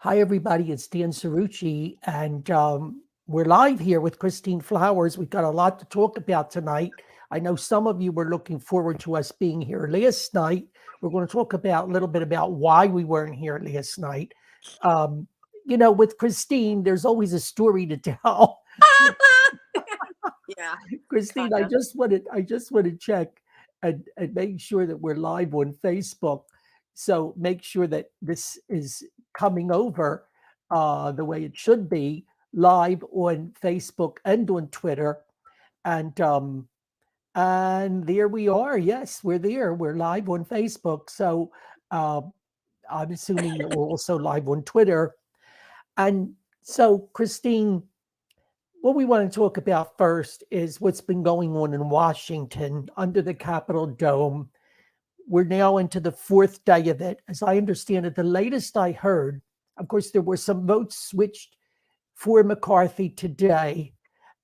Hi, everybody. It's Dan Cirucci, and we're live here with Christine Flowers. We've got a lot to talk about tonight. I know some of you were looking forward to us being here last night. We're going to talk about a little bit about why we weren't here last night. Um, with Christine, there's always a story to tell. Yeah, Christine, kind I of. just want to check and make sure that we're live on Facebook. So make sure that this is coming over the way it should be, live on Facebook and on Twitter. And there we are. Yes, we're there. We're live on Facebook. So uh, I'm assuming that we're also live on Twitter. And so, Christine, what we want to talk about first is what's been going on in Washington under the Capitol dome. We're now into the fourth day of it. As I understand it, the latest I heard, of course, there were some votes switched for McCarthy today.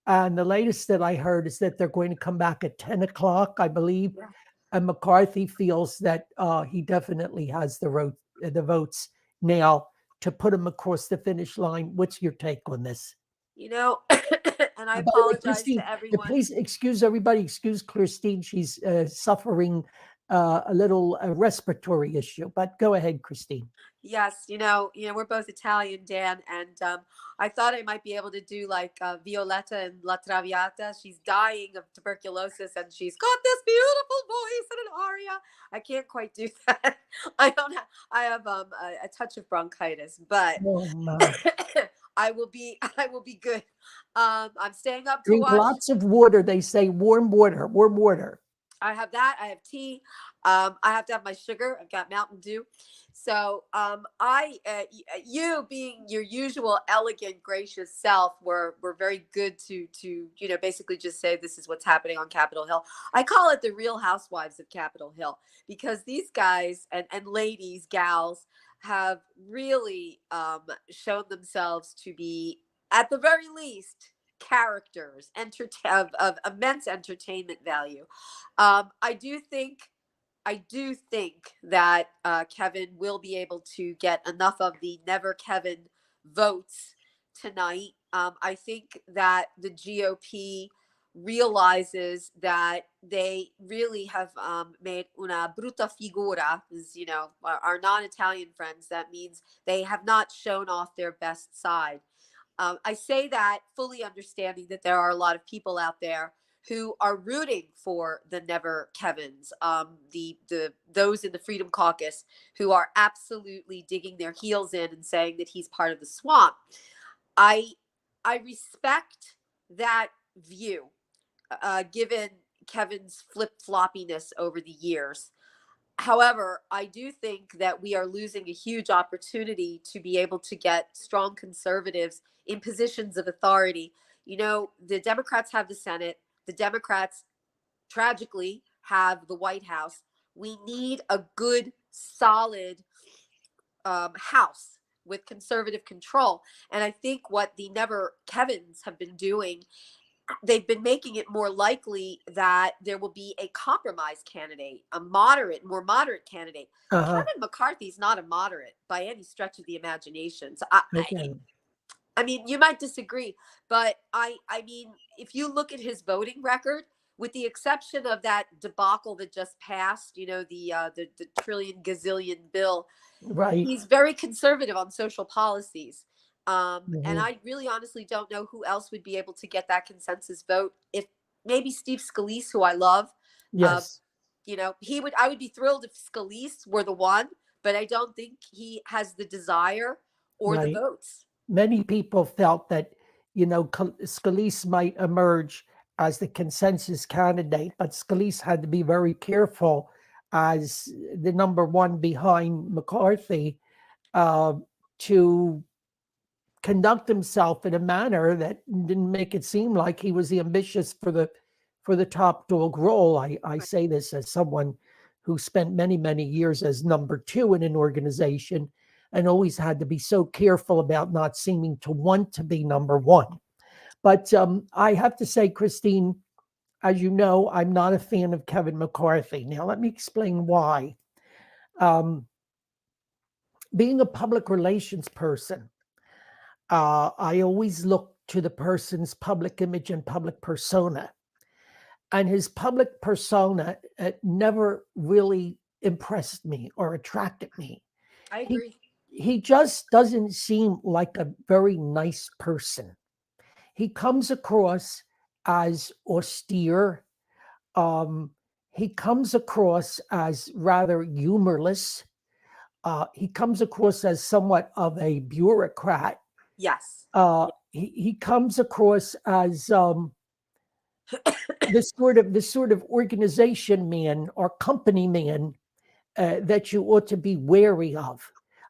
And the latest that I heard is that they're going to come back at 10 o'clock, I believe. Yeah. And McCarthy feels that he definitely has the votes now to put him across the finish line. What's your take on this? You know, and I By the way, apologize Christine, to everyone. please excuse everybody. Excuse Christine. She's suffering a little respiratory issue. But go ahead, Christine. Yes, we're both Italian, Dan, and I thought I might be able to do like Violetta and La Traviata. She's dying of tuberculosis, and she's got this beautiful voice and an aria. I can't quite do that. I don't have. I have a touch of bronchitis, but Oh my! I will be good. I'm staying up to Drink watch. lots of water. They say warm water. Warm water. I have that. I have tea. I have to have my sugar. I've got Mountain Dew. So, you being your usual elegant, gracious self, were very good to basically just say this is what's happening on Capitol Hill. I call it the Real Housewives of Capitol Hill because these guys and ladies, gals, have really shown themselves to be, at the very least, characters of immense entertainment value. I do think that Kevin will be able to get enough of the Never Kevin votes tonight. I think that the GOP realizes that they really have made una brutta figura, as our non-Italian friends. That means they have not shown off their best side. I say that fully understanding that there are a lot of people out there who are rooting for the Never Kevins, the those in the Freedom Caucus who are absolutely digging their heels in and saying that he's part of the swamp. I I respect that view, given Kevin's flip floppiness over the years. However, I do think that we are losing a huge opportunity to be able to get strong conservatives in positions of authority. The Democrats have the Senate, the Democrats tragically have the White House. We need a good, solid House with conservative control. And I think what the Never Kevins have been doing, they've been making it more likely that there will be a compromise candidate, more moderate candidate. Uh-huh. Kevin McCarthy's not a moderate by any stretch of the imagination. So Okay. I mean, you might disagree, but I mean, if you look at his voting record, with the exception of that debacle that just passed, the trillion gazillion bill, Right. he's very conservative on social policies. And Mhm. I really honestly don't know who else would be able to get that consensus vote. If maybe Steve Scalise, who I love, uh, Yes. I would be thrilled if Scalise were the one, but I don't think he has the desire or the Right. votes. Many people felt that, Scalise might emerge as the consensus candidate, but Scalise had to be very careful as the number one behind McCarthy uh, to conduct himself in a manner that didn't make it seem like he was ambitious for the top dog role. I say this as someone who spent many, many years as number two in an organization and always had to be so careful about not seeming to want to be number one. But I have to say, Christine, as you know, I'm not a fan of Kevin McCarthy. Now, let me explain why. Um, being a public relations person, I always look to the person's public image and public persona. And his public persona never really impressed me or attracted me. I He agree. he just doesn't seem like a very nice person. He comes across as austere. Um, he comes across as rather humorless. He comes across as somewhat of a bureaucrat. Yes. He comes across as this sort of organization man or company man that you ought to be wary of.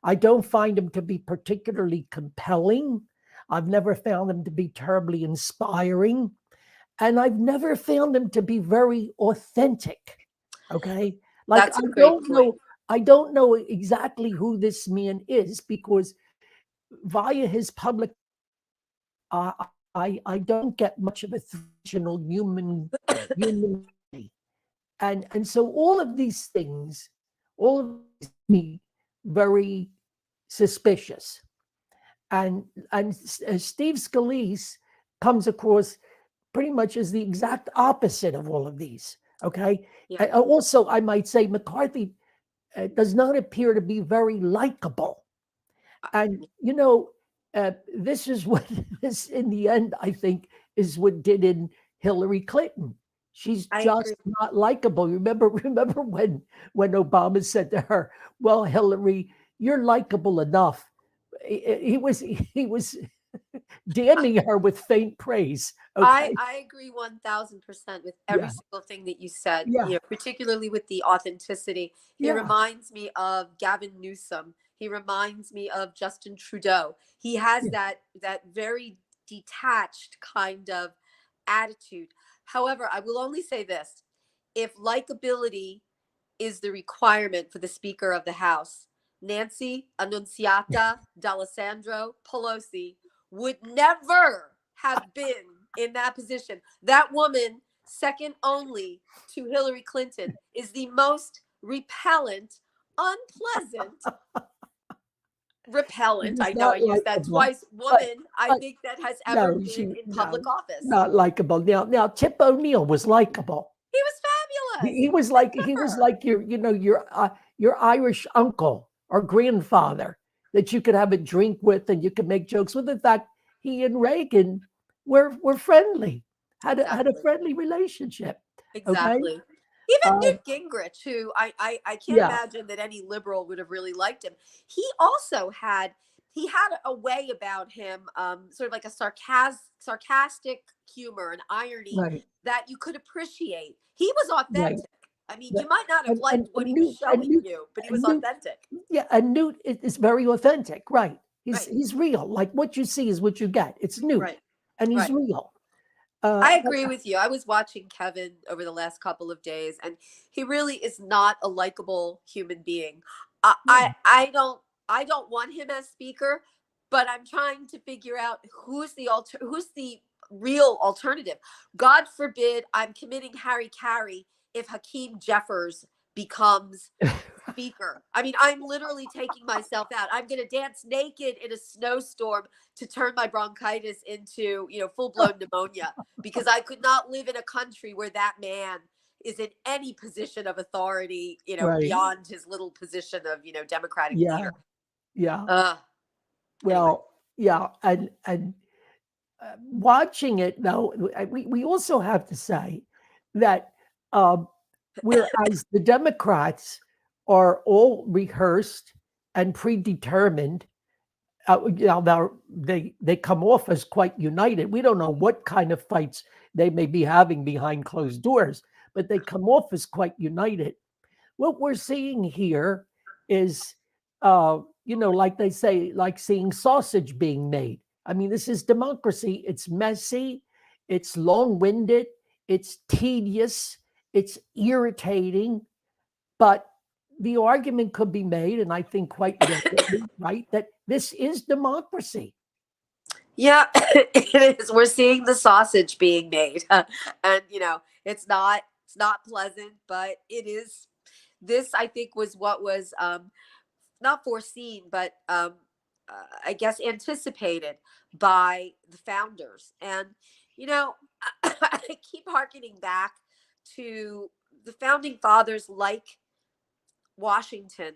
I don't find him to be particularly compelling. I've never found him to be terribly inspiring. And I've never found him to be very authentic. Okay. Like That's a great point. I don't know exactly who this man is because via his public, I don't get much of a traditional human body. And so all of these me very suspicious. And Steve Scalise comes across pretty much as the exact opposite of all of these. Okay. Yeah. Also, I might say McCarthy does not appear to be very likable. And this is what this in the end I think is what did in Hillary Clinton. She's I just agree. not likable. Remember when Obama said to her, "Well, Hillary, you're likable enough." He was damning her with faint praise. Okay. I agree 1000% with every Yeah. single thing that you said, Yeah. particularly with the authenticity. He Yeah. reminds me of Gavin Newsom. He reminds me of Justin Trudeau. He has Yeah. that very detached kind of attitude. However, I will only say this. If likability is the requirement for the Speaker of the House, Nancy Annunziata D'Alessandro Pelosi would never have been in that position. That woman, second only to Hillary Clinton, is the most repellent, unpleasant, repellent, She's I know I not used that likable. twice, But woman I but think that has ever no, been in no, public office. not likable. Now Tip O'Neill was likable. He was He, fabulous. he was like he was Sure. like your Irish uncle or grandfather that you could have a drink with and you could make jokes with. In fact, he and Reagan were friendly, had a Exactly. friendly relationship. Okay. Exactly. Even Um, Newt Gingrich, who I can't yeah. imagine that any liberal would have really liked him. He also had a way about him, sort of like a sarcastic humor and irony Right. that you could appreciate. He was Right. authentic. I mean, Right. you might not have liked what And he was Newt and showing Newt you, but he was and Newt authentic. yeah, and Newt is very authentic, right? He's Right. he's real. Like what you see is what you get. It's Newt, Right. and he's Right. real. I But agree with you. I was watching Kevin over the last couple of days, and he really is not a likable human being. I I, yeah, I don't I don't want him as speaker, but I'm trying to figure out who's the real alternative. God forbid I'm committing Harry Carey if Hakeem Jeffers becomes speaker. I mean, I'm literally taking myself out. I'm going to dance naked in a snowstorm to turn my bronchitis into, full-blown pneumonia because I could not live in a country where that man is in any position of authority, right. beyond his little position of, Democratic Yeah, leader. yeah. Uh, anyway, Well, yeah, and watching it though, we also have to say that um, whereas the Democrats are all rehearsed and predetermined, they come off as quite united. We don't know what kind of fights they may be having behind closed doors, but they come off as quite united. What we're seeing here is, like they say, like seeing sausage being made. I mean, this is democracy. It's messy, it's long-winded, it's tedious, it's irritating, but the argument could be made, and I think quite readily, right, that this is democracy. yeah, it is. We're seeing the sausage being made, and it's not pleasant, but it is. This, I think, was what was not foreseen, but I guess anticipated by the founders. And, you know, I keep harkening back to the founding fathers like Washington,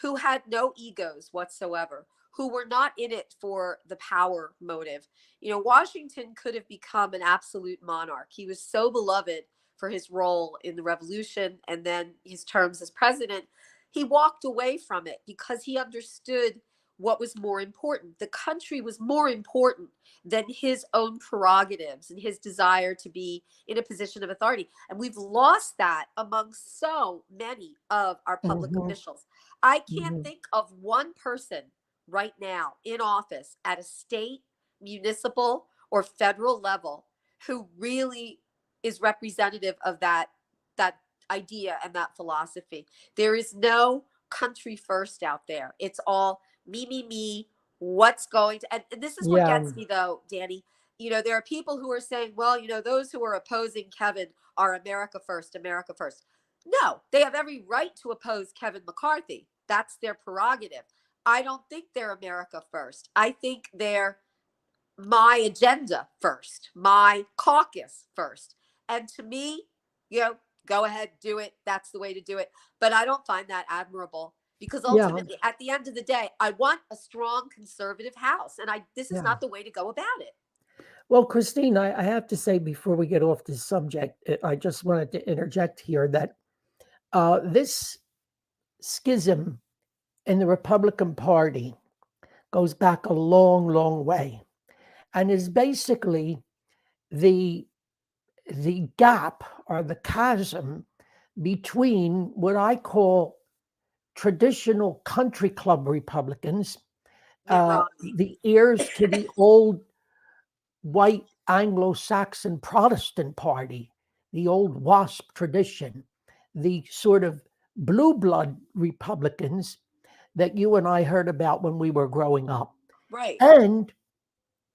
who had no egos whatsoever, who were not in it for the power motive. You know, Washington could have become an absolute monarch. He was so beloved for his role in the revolution and then his terms as president. He walked away from it because he understood what was more important. The country was more important than his own prerogatives and his desire to be in a position of authority. And we've lost that among so many of our public Hmm. officials. I can't Hmm. think of one person right now in office at a state, municipal, or federal level who really is representative of that idea and that philosophy. There is no country first out there. It's all me, me, me. What's going to, and this is what Yeah, gets me though, Danny. You know, there are people who are saying, well, you know, those who are opposing Kevin are America first, America first. No, they have every right to oppose Kevin McCarthy. That's their prerogative. I don't think they're America first. I think they're my agenda first, my caucus first. And to me, you know, go ahead, do it. That's the way to do it. But I don't find that admirable because yeah, ultimately, at the end of the day, I want a strong conservative House. And this is yeah. not the way to go about it. Well, Christine, I have to say before we get off this subject, I just wanted to interject here that this schism in the Republican Party goes back a long, long way, and is basically the the gap or the chasm between what I call traditional country club Republicans, Mitt Romney. the heirs to the old white Anglo-Saxon Protestant party, the old WASP tradition, the sort of blue blood Republicans that you and I heard about when we were growing up. Right. And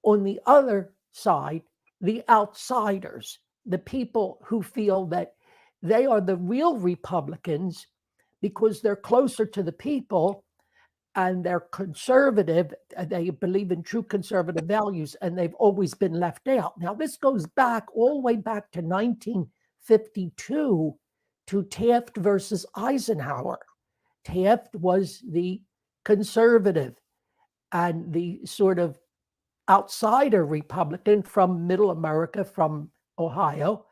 on the other side, the outsiders, the people who feel that they are the real Republicans because they're closer to the people and they're conservative. They believe in true conservative values and they've always been left out. Now, this goes back all the way back to 1952 to Taft versus Eisenhower. Taft was the conservative and the sort of outsider Republican from middle America, from Ohio.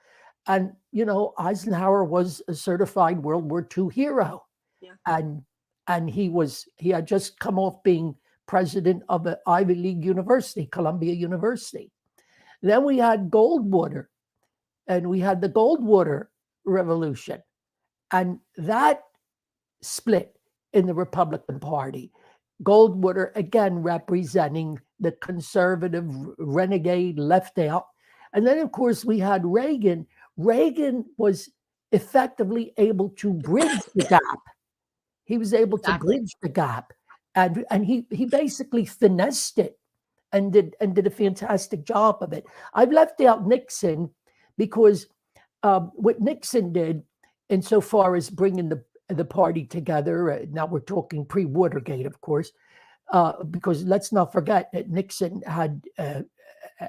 And, you know, Eisenhower was a certified World War II hero. Yeah. And he had just come off being president of an Ivy League university, Columbia University. Then we had Goldwater, and we had the Goldwater Revolution. And that split in the Republican Party. Goldwater, again, representing the conservative renegade left out. And then, of course, we had Reagan. Reagan was effectively able to bridge the gap. He was able to Exactly. bridge the gap. And he basically finessed it and did a fantastic job of it. I've left out Nixon because what Nixon did, insofar as bringing the party together. Now we're talking pre-Watergate, of course, because let's not forget that Nixon had a,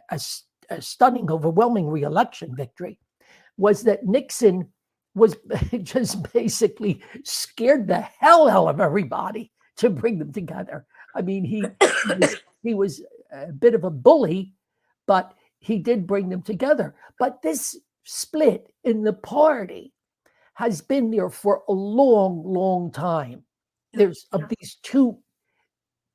a stunning, overwhelming reelection victory. Was that Nixon was just basically scared the hell out of everybody to bring them together. I mean, he was a bit of a bully, but he did bring them together. But this split in the party has been there for a long, long time. Yeah. There's of these two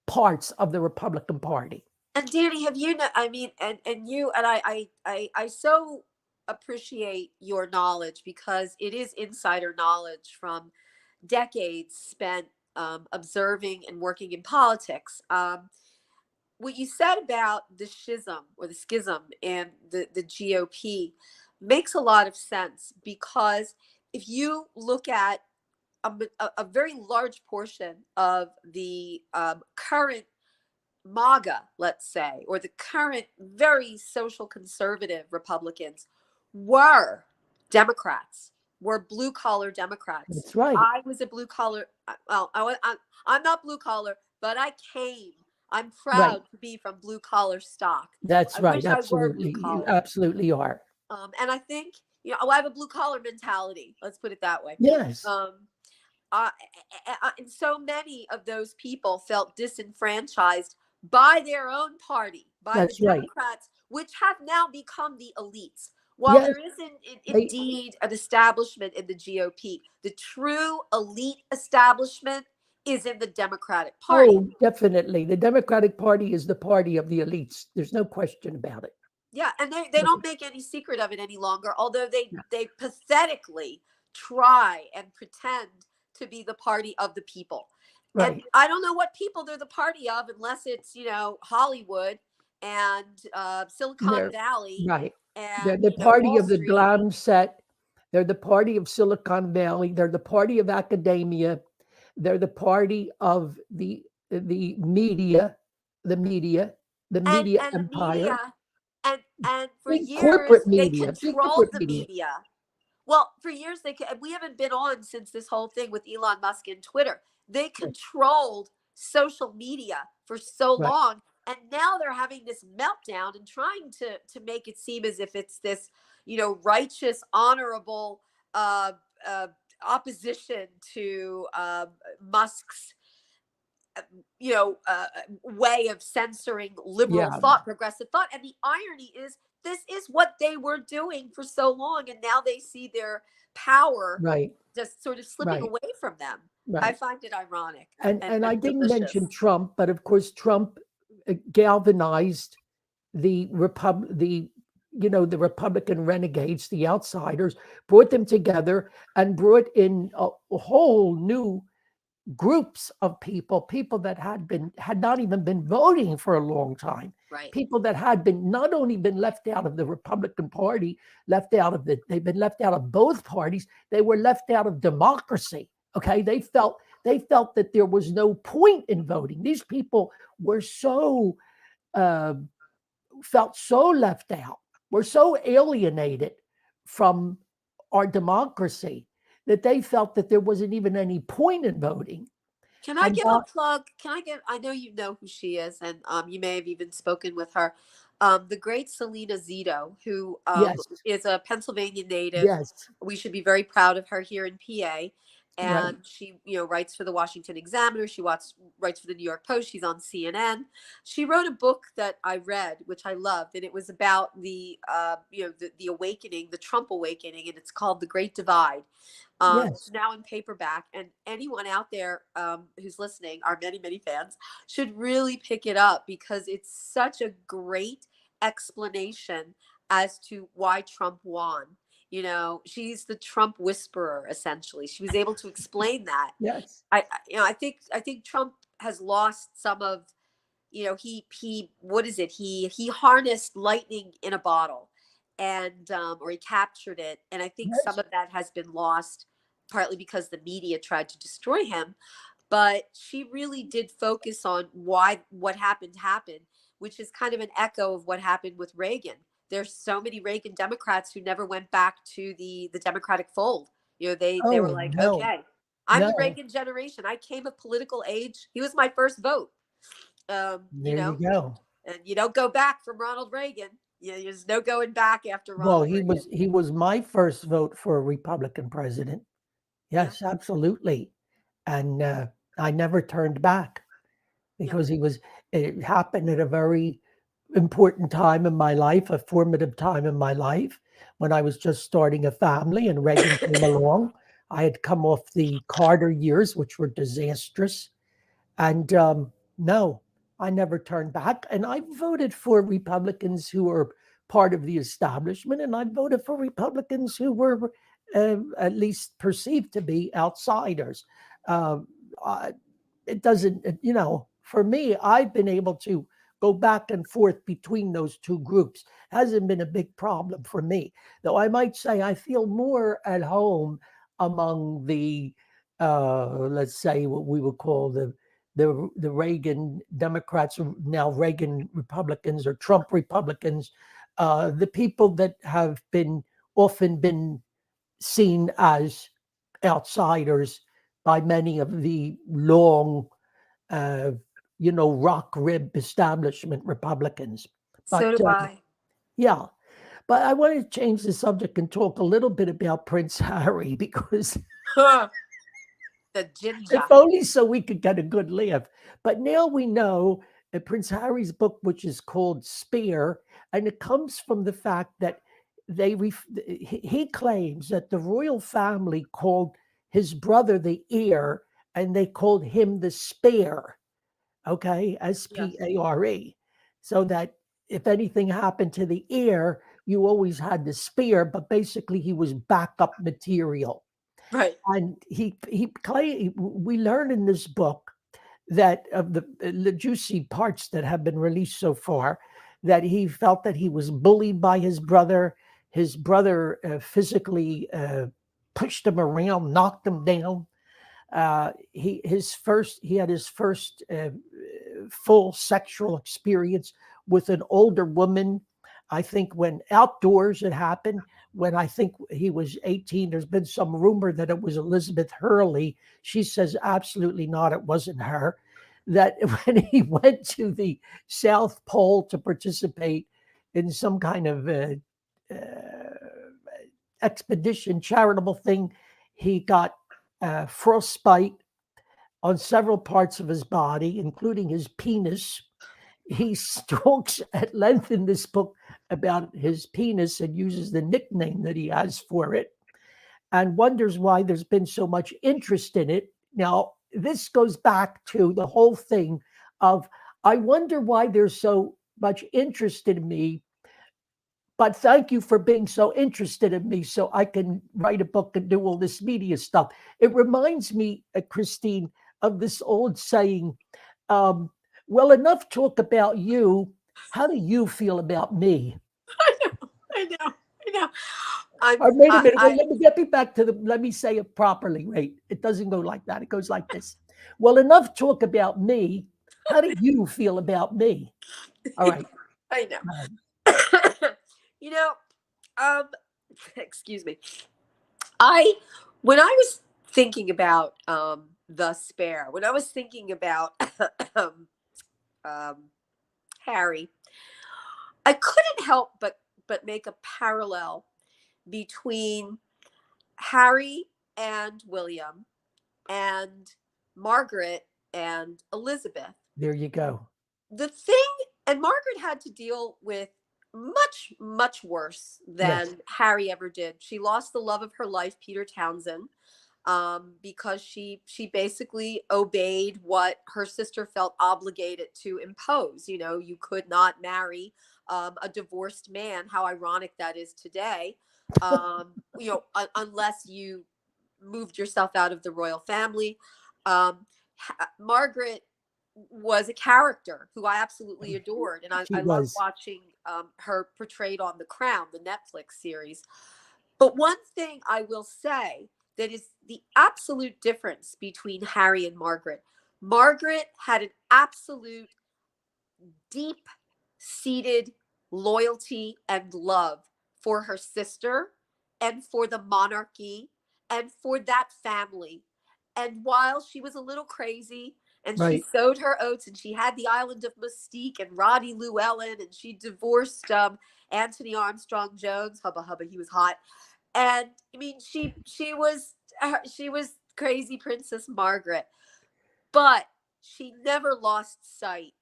parts of the Republican Party. And Danny, have you know, I mean, and you and I so appreciate your knowledge because it is insider knowledge from decades spent observing and working in politics. What you said about the schism or the schism and the GOP makes a lot of sense because if you look at a very large portion of the current MAGA, let's say, or the current very social conservative Republicans were Democrats. were blue collar Democrats. That's right. I was a blue collar. Well, I'm not blue collar, but I'm Right. proud to be from blue collar stock. That's I right. wish I were blue Absolutely. You collar. absolutely are. And I think, I have a blue collar mentality. Let's put it that way. Yes. Um, and so many of those people felt disenfranchised by their own party, by the That's right. Democrats, which have now become the elites. While Yes. there isn't They, indeed an establishment in the GOP, the true elite establishment is in the Democratic Party. oh, definitely. The Democratic Party is the party of the elites. There's no question about it. Yeah, and they No, don't make any secret of it any longer, although no. they pathetically try and pretend to be the party of the people. And Right. I don't know what people they're the party of unless it's, Hollywood and Silicon They're Valley right. They're and, the party Wall of the Street. glam set. They're the party of Silicon Valley. They're the party of academia. They're the party of the media, the media, the media And the empire. media, and for Big years corporate they media, big controlled corporate the media. media. Well, for years we haven't been on since this whole thing with Elon Musk and Twitter. They controlled social media for so Right. long, and now they're having this meltdown and trying to make it seem as if it's this, righteous, honorable uh, uh, opposition to Musk's way of censoring liberal Yeah. thought, progressive thought. And the irony is, this is what they were doing for so long, and now they see their power Right. just sort of slipping Right. away from them. I Right. find it ironic And I and didn't mention delicious. Trump, but of course Trump galvanized the the Republican renegades, the outsiders, brought them together and brought in a whole new groups of people that had not even been voting for a long time, Right. people that had been not only been left out of the Republican Party, they've been left out of both parties, they were left out of democracy. Okay, they felt that there was no point in voting. These people were so uh, felt so left out, were so alienated from our democracy that they felt that there wasn't even any point in voting. Can I And give a plug? I know you know who she is, and you may have even spoken with her. The great Selena Zito, who yes, is a Pennsylvania native. yes, We should be very proud of her here in PA. right, And she, writes for the Washington Examiner. She writes for the New York Post. She's on CNN. She wrote a book that I read, which I loved, and it was about the awakening, the Trump awakening, and it's called The Great Divide. It's yes, now in paperback, and anyone out there who's listening, our many, many fans, should really pick it up because it's such a great explanation as to why Trump won. She's the Trump whisperer, essentially. She was able to explain that. yes, I think Trump has lost some of, he what is it? He harnessed lightning in a bottle, and or he captured it, and I think some yes, of that has been lost, partly because the media tried to destroy him. But she really did focus on why what happened, which is kind of an echo of what happened with Reagan. There's so many Reagan Democrats who never went back to the Democratic fold. They were oh like, no, okay, I'm the no, Reagan generation. I came of political age. He was my first vote. Um, you there you know, go. and you don't go back from Ronald Reagan. There's no going back after Well, Ronald he Reagan. was he was my first vote for a Republican president. Yeah. Yes, absolutely. And I never turned back Yeah. because it happened at a very important time in my life, a formative time in my life when I was just starting a family and Reagan came along. I had come off the Carter years, which were disastrous. And no, I never turned back. And I voted for Republicans who were part of the establishment, and I voted for Republicans who were at least perceived to be outsiders. Um, I, it doesn't, for me, I've been able to go back and forth between those two groups. Hasn't been a big problem for me, though I might say I feel more at home among the, let's say, what we would call the Reagan Democrats, or now Reagan Republicans or Trump Republicans, the people that have been often been seen as outsiders by many of the long, uh, rock rib establishment Republicans. So But do I. yeah, but I want to change the subject and talk a little bit about Prince Harry because The ginger. if only so we could get a good laugh. But now we know that Prince Harry's book, which is called Spear, and it comes from the fact that he claims that the royal family called his brother the heir, and they called him the Spare. Okay, Yes. Spare, so that if anything happened to the heir, you always had the spear, but basically he was backup material. Right. And we learn in this book that of the juicy parts that have been released so far, that he felt that he was bullied by his brother. His brother physically pushed him around, knocked him down. He had his first full sexual experience with an older woman. I think when outdoors it happened, when I think he was 18, there's been some rumor that it was Elizabeth Hurley. She says absolutely not, it wasn't her. That when he went to the South Pole to participate in some kind of expedition, charitable thing, he got frostbite on several parts of his body, including his penis. He talks at length in this book about his penis and uses the nickname that he has for it and wonders why there's been so much interest in it. Now, this goes back to the whole thing of I wonder why there's so much interest in me, but thank you for being so interested in me so I can write a book and do all this media stuff. It reminds me, Christine, of this old saying, um, well, enough talk about you. How do you feel about me? I know. I know. I know. I'm. Or wait a I. minute. Well, I let me say it properly. Wait, it doesn't go like that. It goes like this. Well, enough talk about me. How do you feel about me? All right. I Go ahead. know. you know. Um. Excuse me. I when I was thinking about the spare, when I was thinking about um, um, Harry, I couldn't help but make a parallel between Harry and William and Margaret and Elizabeth. There you go. The thing, and Margaret had to deal with much, much worse Yes. than Harry ever did. She lost the love of her life, Peter Townsend, because she basically obeyed what her sister felt obligated to impose. You know, you could not marry a divorced man. How ironic that is today. Unless you moved yourself out of the royal family. Margaret was a character who I absolutely adored, and She I love was. watching her portrayed on The Crown, the Netflix series. But one thing I will say that is the absolute difference between Harry and Margaret. Margaret had an absolute deep seated loyalty and love for her sister and for the monarchy and for that family. And while she was a little crazy and she Right. sowed her oats and she had the island of Mystique and Roddy Llewellyn and she divorced Anthony Armstrong Jones, hubba hubba, he was hot. And I mean, she was crazy Princess Margaret, but she never lost sight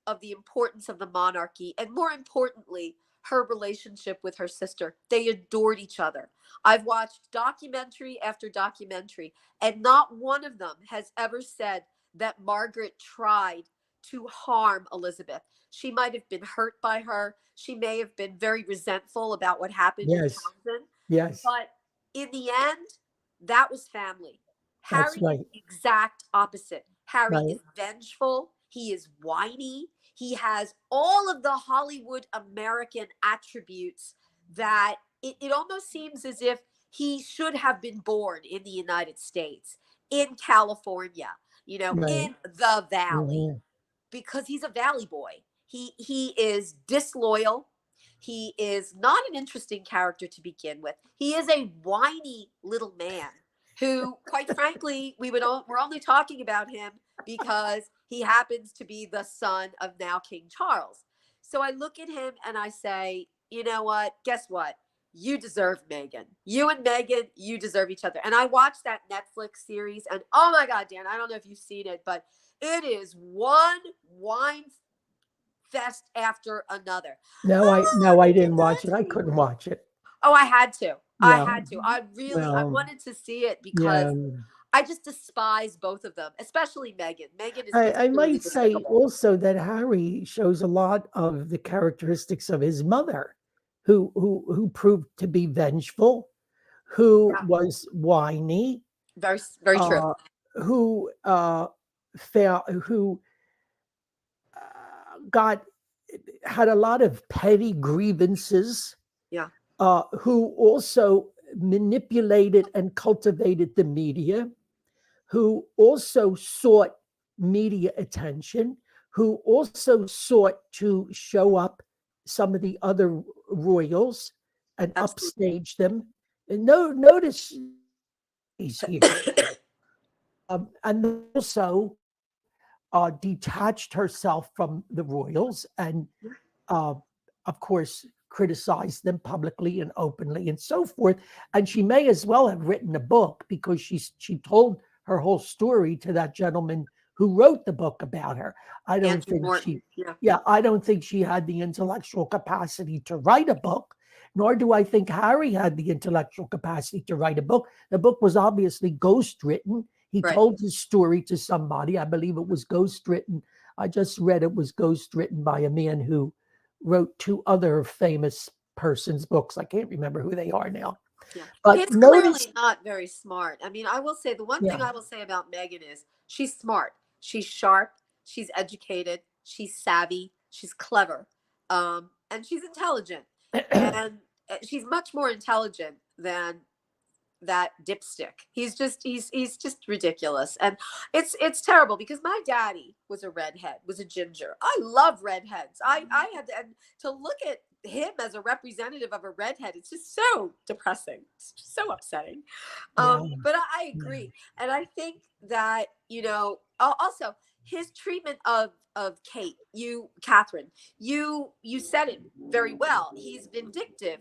of the importance of the monarchy and, more importantly, her relationship with her sister. They adored each other. I've watched documentary after documentary, and not one of them has ever said that Margaret tried to harm Elizabeth. She might have been hurt by her. She may have been very resentful about what happened with Yes. Townsend. Yes. But in the end, that was family. That's Harry is right. the exact opposite. Harry Right. is vengeful. He is whiny. He has all of the Hollywood American attributes that it almost seems as if he should have been born in the United States, in California, Right. in the valley, Mhm. because he's a valley boy. He is disloyal. He is not an interesting character to begin with. He is a whiny little man who, quite frankly, we're only talking about him because he happens to be the son of now King Charles. So I look at him and I say, you know what? Guess what? You deserve Meghan. You and Meghan, you deserve each other. And I watched that Netflix series, and oh my God, Dan, I don't know if you've seen it, but it is one wine fest after another. No, I Did didn't watch it. I couldn't watch it. Oh, I had to. I Yeah. had to. I Well, wanted to see it because yeah. I just despise both of them, especially Meghan. Meghan is I particularly might say despicable. also that Harry shows a lot of the characteristics of his mother, who proved to be vengeful, who Yeah, was whiny, very, very true. uh, who who got had a lot of petty grievances, Yeah, who also manipulated and cultivated the media, who also sought media attention, who also sought to show up some of the other royals and absolutely. upstage them. And notice he's here. And also detached herself from the royals and, uh, of course, criticized them publicly and openly and so forth. And she may as well have written a book because she told her whole story to that gentleman who wrote the book about her. I don't Andrew think Morton. she, Yeah, yeah, I don't think she had the intellectual capacity to write a book, nor do I think Harry had the intellectual capacity to write a book. The book was obviously ghost written. He right. told his story to somebody. I believe it was ghost written. I just read it was ghost written by a man who wrote two other famous persons' books. I can't remember who they are now. Yeah. But He's notice, clearly not very smart. I mean, I will say the one thing yeah, I will say about Meghan is she's smart. She's sharp. She's educated. She's savvy. She's clever. And she's intelligent. And she's much more intelligent than that dipstick. He's just ridiculous. And it's terrible because my daddy was a redhead, was a ginger. I love redheads. I had to, and to look at him as a representative of a redhead, it's just so depressing. It's just so upsetting. yeah, But I yeah, agree. And I think that, also his treatment of Kate, Catherine, you said it very well. He's vindictive.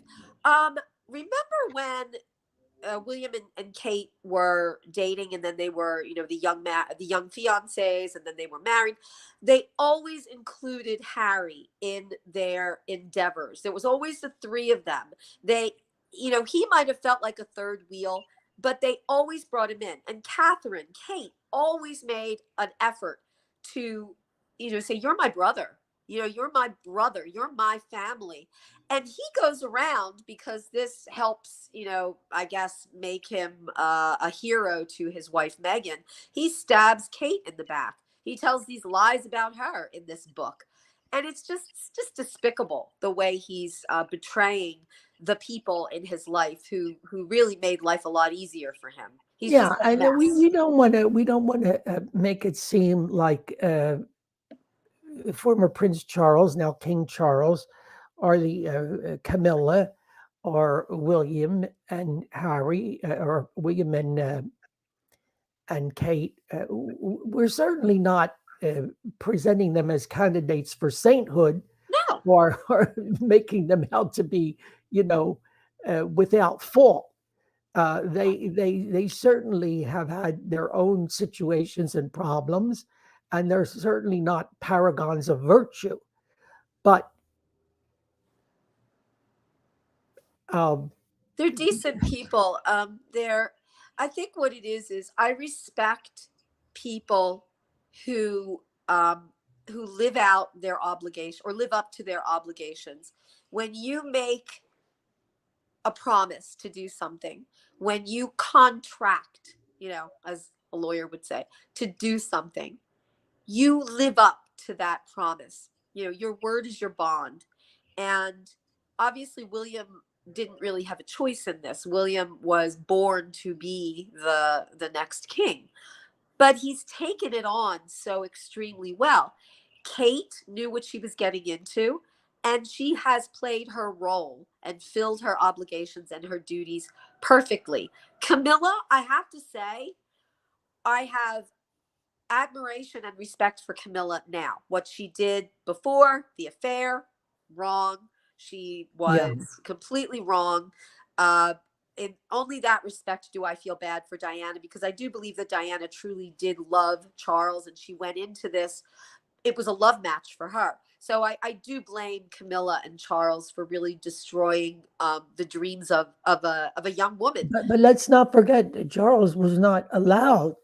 Remember when William and Kate were dating, and then they were, the young fiancés, and then they were married. They always included Harry in their endeavors. There was always the three of them. They, he might have felt like a third wheel, but they always brought him in. And Catherine, Kate, always made an effort to, say, "You're my brother. You're my brother. You're my family." And he goes around because this helps, I guess, make him a hero to his wife Meghan. He stabs Kate in the back. He tells these lies about her in this book, and it's just despicable the way he's betraying the people in his life who really made life a lot easier for him. He's yeah. just a And mess. we don't want to make it seem like former Prince Charles, now King Charles, or the Camilla, or William and Harry, or William and Kate. We're certainly not presenting them as candidates for sainthood, No, or making them out to be, you know, without fault. They certainly have had their own situations and problems, and they're certainly not paragons of virtue. But um, they're decent people. I think what it is I respect people who um, who live out their obligation or live up to their obligations. When you make a promise to do something, when you contract, as a lawyer would say, to do something, you live up to that promise. Your word is your bond. And obviously, William didn't really have a choice in this. William was born to be the next king, but he's taken it on so extremely well. Kate knew what she was getting into, and she has played her role and filled her obligations and her duties perfectly. Camilla, I have to say, I have admiration and respect for Camilla now. What she did before the affair, wrong. She Yeah. was completely wrong. Uh, in only that respect do I feel bad for Diana, because I do believe that Diana truly did love Charles, and she went into this. It was a love match for her. So I do blame Camilla and Charles for really destroying the dreams of a young woman. But let's not forget that Charles was not allowed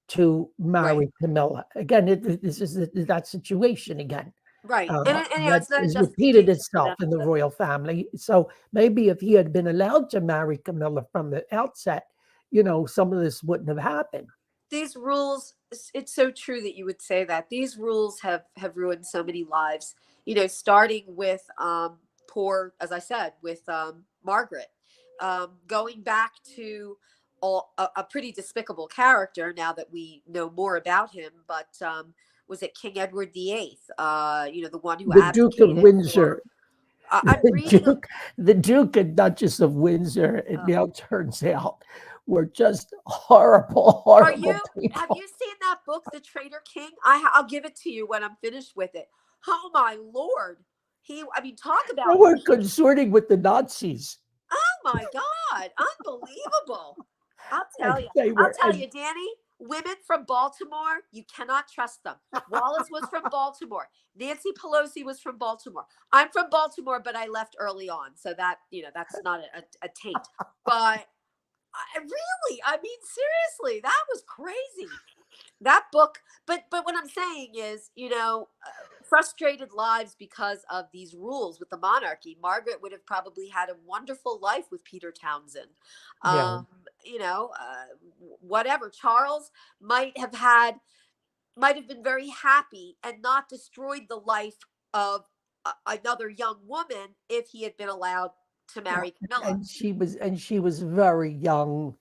to Right. marry Camilla. Again, this is that situation again. Right. And That it's not a has repeated justification for itself them in the to. royal family. So maybe if he had been allowed to marry Camilla from the outset, some of this wouldn't have happened. These rules, it's so true that you would say that. These rules have ruined so many lives, starting with poor, as I said, with Margaret, going back to a pretty despicable character now that we know more about him. But was it King Edward VIII, the one who The Duke of advocated for. Windsor, I'm the reading. Duke and Duchess of Windsor, it Uh, now turns out, were just horrible, Are horrible you? Have people. you seen that book, The Traitor King? I'll give it to you when I'm finished with it. Oh my lord! I mean, talk They about were mean. consorting with the Nazis. Oh my god! Unbelievable! I'll tell And you. they I'll were, tell you, Danny. Women from Baltimore, you cannot trust them. Wallace was from Baltimore. Nancy Pelosi was from Baltimore. I'm from Baltimore, but I left early on, so that that's not a taint. But I mean, seriously, that was crazy. That book, but what I'm saying is, frustrated lives because of these rules with the monarchy. Margaret would have probably had a wonderful life with Peter Townsend. yeah. Um, whatever. Charles might have had, might have been very happy and not destroyed the life of another young woman if he had been allowed to Yeah, marry Camilla. and she was very young.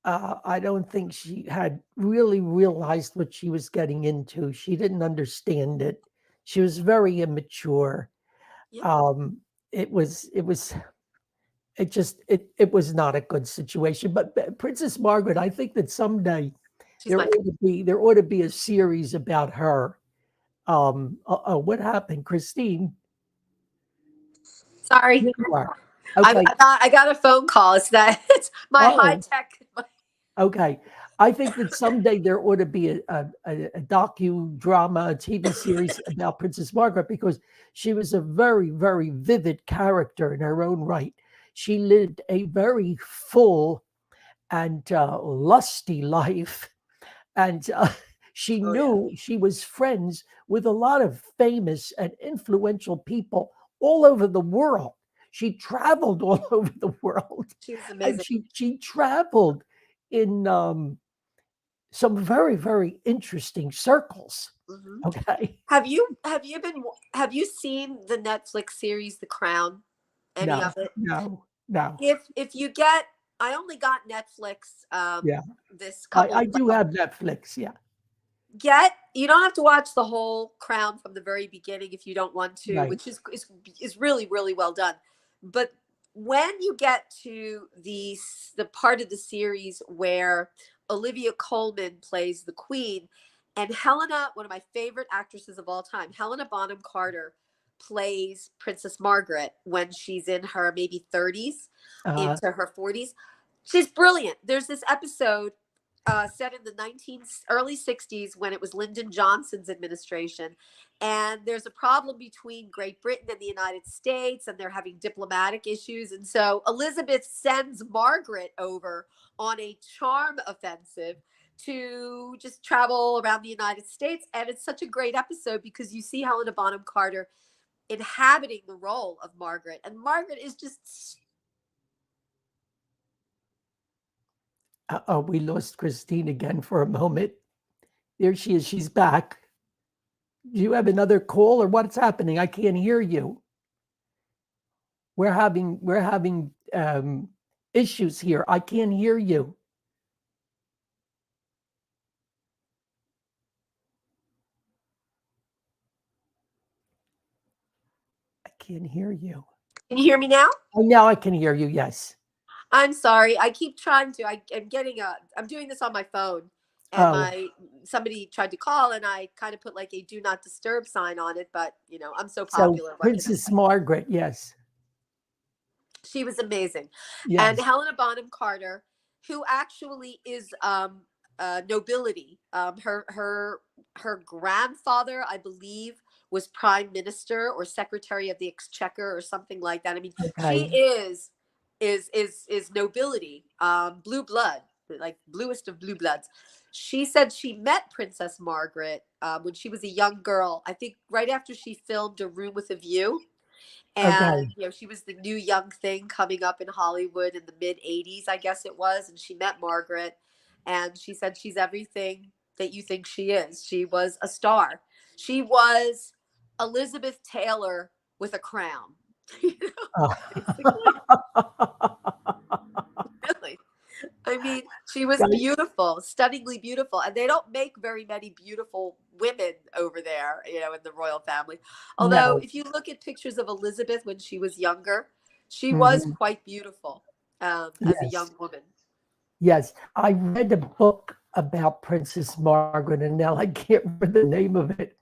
I don't think she had really realized what she was getting into. She didn't understand it. She was very immature. Yep. Um, it was not a good situation. But Princess Margaret, I think that someday She's there my. ought to be there ought to be a series about her. What happened, Christine? Sorry. There you are. I, Okay. I got I got a phone call. It's that it's my high Oh, tech. okay. I think that someday there ought to be a docudrama, a TV series about Princess Margaret, because she was a very, very vivid character in her own right. She lived a very full and lusty life, and she Oh yeah. knew she was friends with a lot of famous and influential people all over the world. She traveled all over the world, She was and amazing. she traveled in some very, very interesting circles. Hmm. Okay. Have you seen the Netflix series The Crown? Any No, of it? no, no. If you get, I only got Netflix Yeah. this I couple. do have Netflix. Yeah. You don't have to watch the whole Crown from the very beginning if you don't want to, Right. which is really really well done. But when you get to the part of the series where Olivia Colman plays the Queen, and Helena, one of my favorite actresses of all time, Helena Bonham Carter, plays Princess Margaret when she's in her maybe 30s Uh, into her 40s. She's brilliant. There's this episode set in the early 60s when it was Lyndon Johnson's administration. And there's a problem between Great Britain and the United States, and they're having diplomatic issues. And so Elizabeth sends Margaret over on a charm offensive to just travel around the United States. And it's such a great episode because you see Helena Bonham Carter inhabiting the role of Margaret. And Margaret is just. we lost Christine again for a moment. There she is. She's back. Do you have another call, or what's happening? I can't hear you. We're having issues here. I can't hear you. can't hear you. Can you hear me now? Oh, now I can hear you. Yes. I'm sorry. I keep trying to. I'm doing this on my phone, and Oh, my somebody tried to call, and I kind of put like a do not disturb sign on it. But I'm so so popular. What can I Princess say? Margaret. Yes. She was amazing. And Yes. Helena Bonham Carter, who actually is nobility. Her grandfather, I believe, was prime minister or secretary of the exchequer or something like that. I mean, she Okay. is nobility, blue blood, like bluest of blue bloods. She said she met Princess Margaret when she was a young girl. I think right after she filmed A Room with a View, and Okay. she was the new young thing coming up in Hollywood in the mid 80s, I guess it was, and she met Margaret, and she said she's everything that you think she is. She was a star. She was Elizabeth Taylor with a crown. Basically, really. I mean, she was Right. beautiful, stunningly beautiful, and they don't make very many beautiful women over there, in the royal family. Although, No. if you look at pictures of Elizabeth when she was younger, she was Mhm. quite beautiful as a Yes. young woman. Yes. I read a book about Princess Margaret, and now I can't remember the name of it.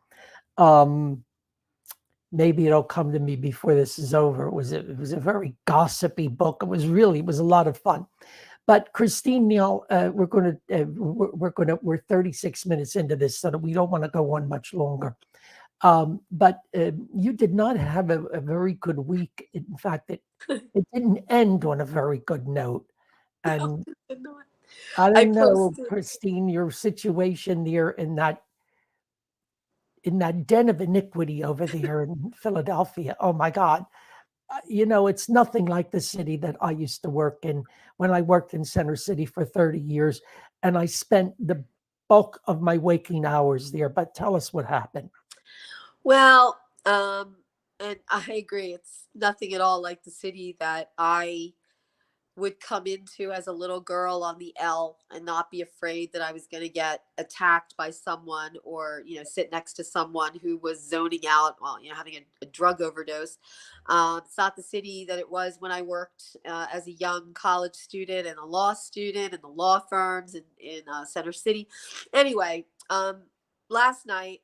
Um, Maybe it'll come to me before this is over. It was a very gossipy book. It was a lot of fun. But Christine, Neil, we're 36 minutes into this, so that we don't want to go on much longer. But you did not have a very good week. In fact, it didn't end on a very good note. And I I don't know, posted. Christine, your situation there in that den of iniquity over there in Philadelphia. Oh my God. It's nothing like the city that I used to work in when I worked in Center City for 30 years. And I spent the bulk of my waking hours there. But tell us what happened. Well, and I agree. It's nothing at all like the city that I would come into as a little girl on the L and not be afraid that I was going to get attacked by someone or, sit next to someone who was zoning out while, having a drug overdose. It's not the city that it was when I worked as a young college student and a law student in the law firms in Center City. Anyway, last night,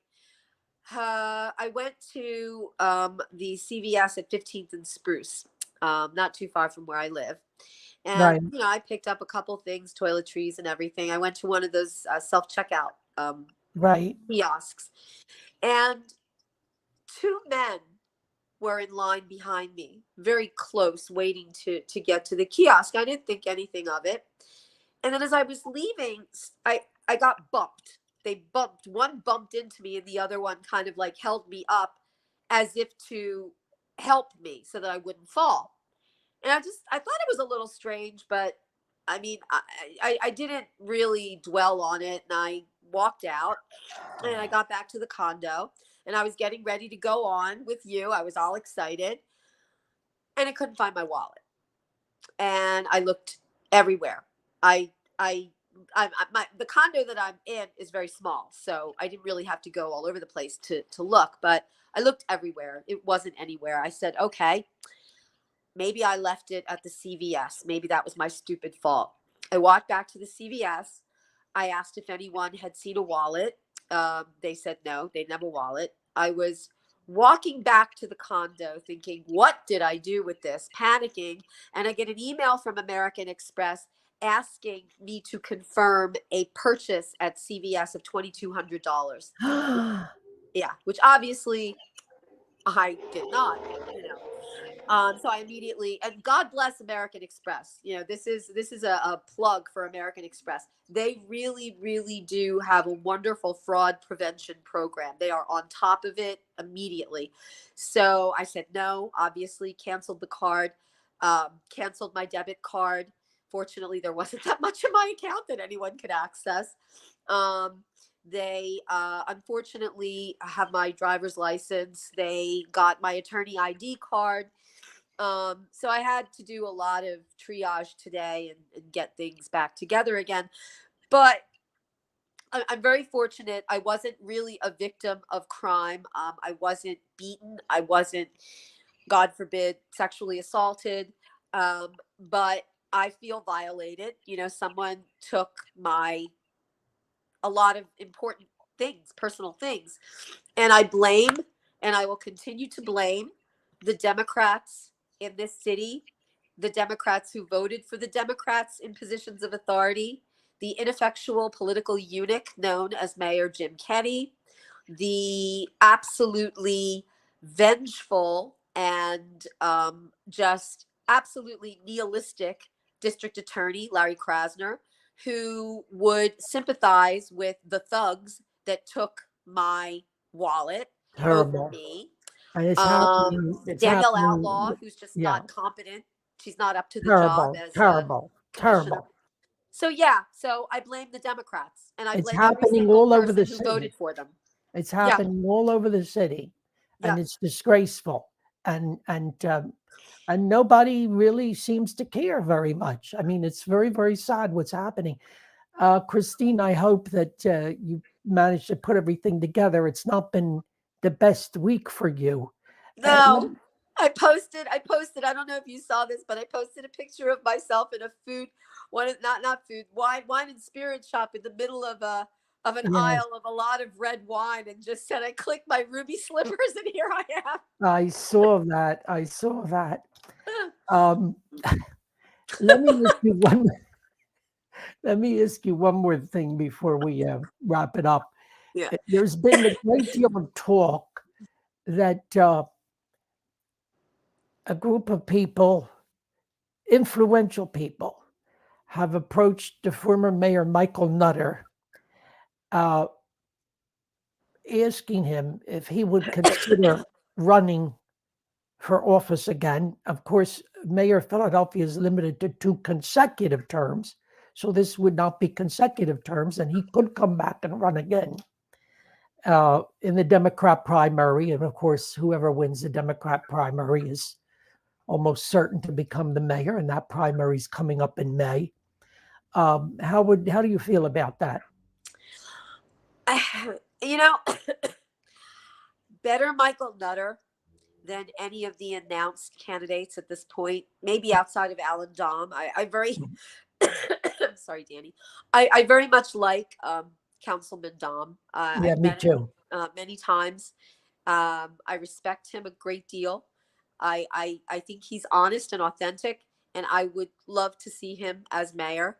I went to the CVS at 15th and Spruce, not too far from where I live. And, Right. I picked up a couple things, toiletries and everything. I went to one of those self-checkout Right. kiosks, and two men were in line behind me, very close, waiting to get to the kiosk. I didn't think anything of it. And then as I was leaving, I got bumped. They bumped. One bumped into me, and the other one kind of like held me up as if to help me so that I wouldn't fall. And I thought it was a little strange, but I mean, I didn't really dwell on it, and I walked out, and I got back to the condo, and I was getting ready to go on with you. I was all excited, and I couldn't find my wallet, and I looked everywhere. I I the condo that I'm in is very small, so I didn't really have to go all over the place to look, but I looked everywhere. It wasn't anywhere. I said, okay, maybe I left it at the CVS. Maybe that was my stupid fault. I walked back to the CVS. I asked if anyone had seen a wallet. They said no, they didn't have a wallet. I was walking back to the condo thinking, what did I do with this? Panicking. And I get an email from American Express asking me to confirm a purchase at CVS of $2,200. Yeah, which obviously I did not, you know. So I immediately, and God bless American Express. This is a plug for American Express. They really, really do have a wonderful fraud prevention program. They are on top of it immediately. So I said no, obviously canceled the card, canceled my debit card. Fortunately, there wasn't that much in my account that anyone could access. They unfortunately have my driver's license. They got my attorney ID card. So I had to do a lot of triage today and get things back together again. But I'm very fortunate. I wasn't really a victim of crime. I wasn't beaten. I wasn't God forbid, sexually assaulted. But I feel violated. You know, someone took a lot of important things, personal things. And I blame, and I will continue to blame the Democrats in this city, the Democrats who voted for the Democrats in positions of authority, the ineffectual political eunuch known as Mayor Jim Kenney, the absolutely vengeful and just absolutely nihilistic district attorney, Larry Krasner, who would sympathize with the thugs that took my wallet over Terrible. me. And it's Um, happening. It's Danielle Outlaw, happening. who's just Yeah. not competent. She's not up to the job Terrible. as a Terrible. commissioner. Terrible. So yeah, so I blame the Democrats and I It's blame every happening single all over the person who city. voted for them. It's Yeah, happening all over the city, yeah. and it's disgraceful. And nobody really seems to care very much. I mean, it's very, very sad what's happening. Christine, I hope that you managed to put everything together. It's not been the best week for you. No, Let- I don't know if you saw this, but I posted a picture of myself in a food, not food, wine and spirit shop in the middle of an yes, aisle of a lot of red wine and just said, I clicked my ruby slippers and here I am. I saw that. I saw that. Um, let me ask you one. Let me ask you one more thing before we wrap it up. Yeah. There's been a great deal of talk that a group of people, influential people, have approached the former mayor Michael Nutter, uh, asking him if he would consider running for office again. Of course, Mayor of Philadelphia is limited to 2 consecutive terms, so this would not be consecutive terms, and he could come back and run again in the Democrat primary. And of course, whoever wins the Democrat primary is almost certain to become the mayor, and that primary is coming up in May. How do you feel about that? You know, better Michael Nutter than any of the announced candidates at this point, maybe outside of Alan Dom. I very, I'm sorry, Danny. I very much like Councilman Dom. Yeah, I've me met him too. many times. I respect him a great deal. I think he's honest and authentic, and I would love to see him as mayor.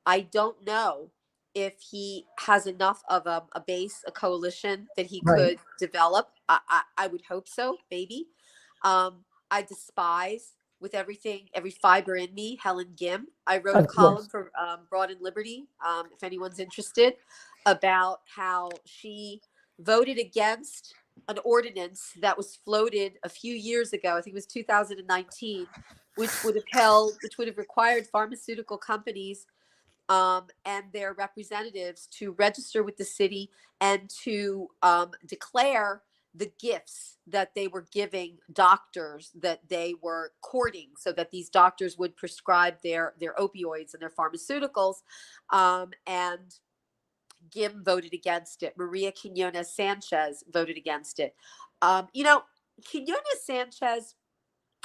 I don't know if he has enough of a base, a coalition that he Right, could develop. I would hope so, maybe. I despise with everything, every fiber in me, Helen Gim. I wrote a of column course. for Broad and Liberty, if anyone's interested, about how she voted against an ordinance that was floated a few years ago. I think it was 2019, which would have required pharmaceutical companies and their representatives to register with the city and to declare the gifts that they were giving doctors that they were courting, so that these doctors would prescribe their opioids and their pharmaceuticals. And Gim voted against it. Maria Quinones Sanchez voted against it. You know, Quinones Sanchez,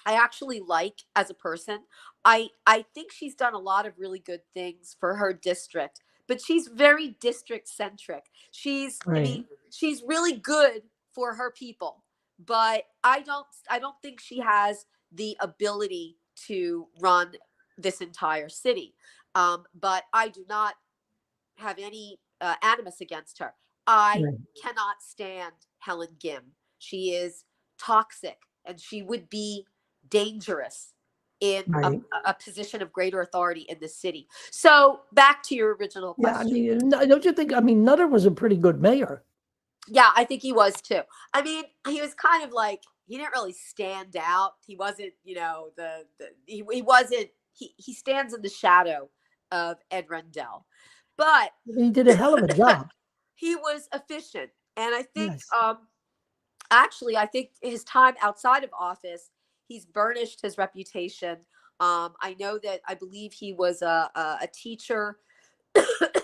I actually like as a person. I think she's done a lot of really good things for her district, but she's very district centric. I Right, mean, she's really good for her people, but I don't think she has the ability to run this entire city. But I do not have any animus against her. I right, cannot stand Helen Gim. She is toxic and she would be dangerous in right. a position of greater authority in the city. So back to your original Yeah, I question. mean, don't you think? I mean, Nutter was a pretty good mayor. Yeah, I think he was too. I mean, he was kind of like, he didn't really stand out. He wasn't, he wasn't, he stands in the shadow of Ed Rendell. But He did a hell of a job. he was efficient. And I think, Yes. actually, I think his time outside of office, he's burnished his reputation. I know that I believe he was a teacher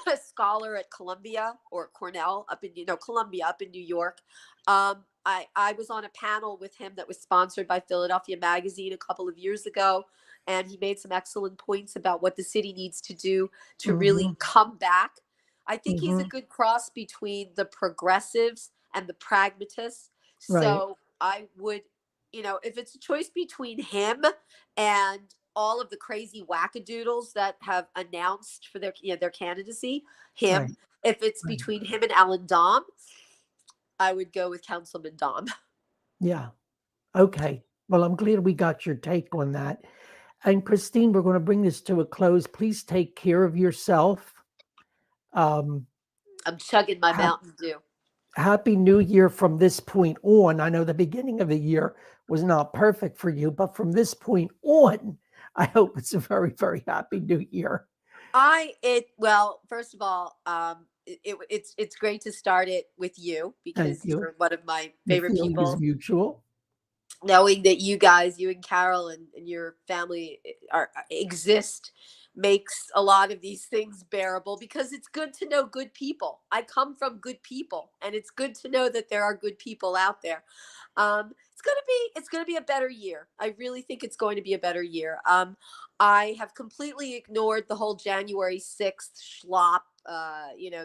a scholar at Columbia or Cornell up in, Columbia up in New York. I was on a panel with him that was sponsored by Philadelphia Magazine a couple of years ago. And he made some excellent points about what the city needs to do to really Hmm. come back. I think he's a Hmm. good cross between the progressives and the pragmatists. Right. So I would, if it's a choice between him and all of the crazy wackadoodles that have announced for their candidacy, Right. him. If it's Right. between him and Alan Dom, I would go with Councilman Dom. Yeah. Okay. Well, I'm glad we got your take on that. And Christine, we're going to bring this to a close. Please take care of yourself. Um, I'm chugging my ha- Mountain Dew. Happy New Year from this point on. I know the beginning of the year was not perfect for you, but from this point on, I hope it's a very, very happy New Year. Well, first of all, it's great to start it with you Thank because you. you're one of my The favorite feeling is people. mutual. Knowing that you guys, you and Carol and your family exist makes a lot of these things bearable because it's good to know good people. I come from good people, and it's good to know that there are good people out there. It's gonna be a better year. I really think it's going to be a better year. I have completely ignored the whole January 6th schlop.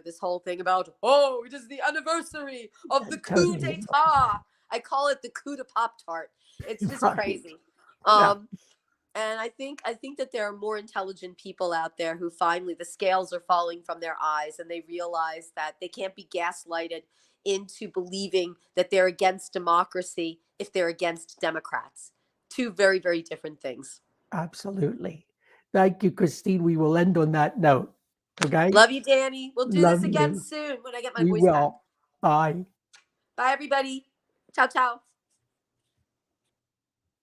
This whole thing about, it is the anniversary of the coup Totally. d'état. I call it the coup de Pop Tart. It's just Right. crazy. Yeah, Um, and I think that there are more intelligent people out there who finally the scales are falling from their eyes and they realize that they can't be gaslighted into believing that they're against democracy if they're against Democrats. Two very, very different things. absolutely. Thank you, Christine. We will end on that note. Okay. Love you, Danny. We'll do this Love again you. soon when I get my We voice back. will. Bye. Bye, everybody. Ciao, ciao.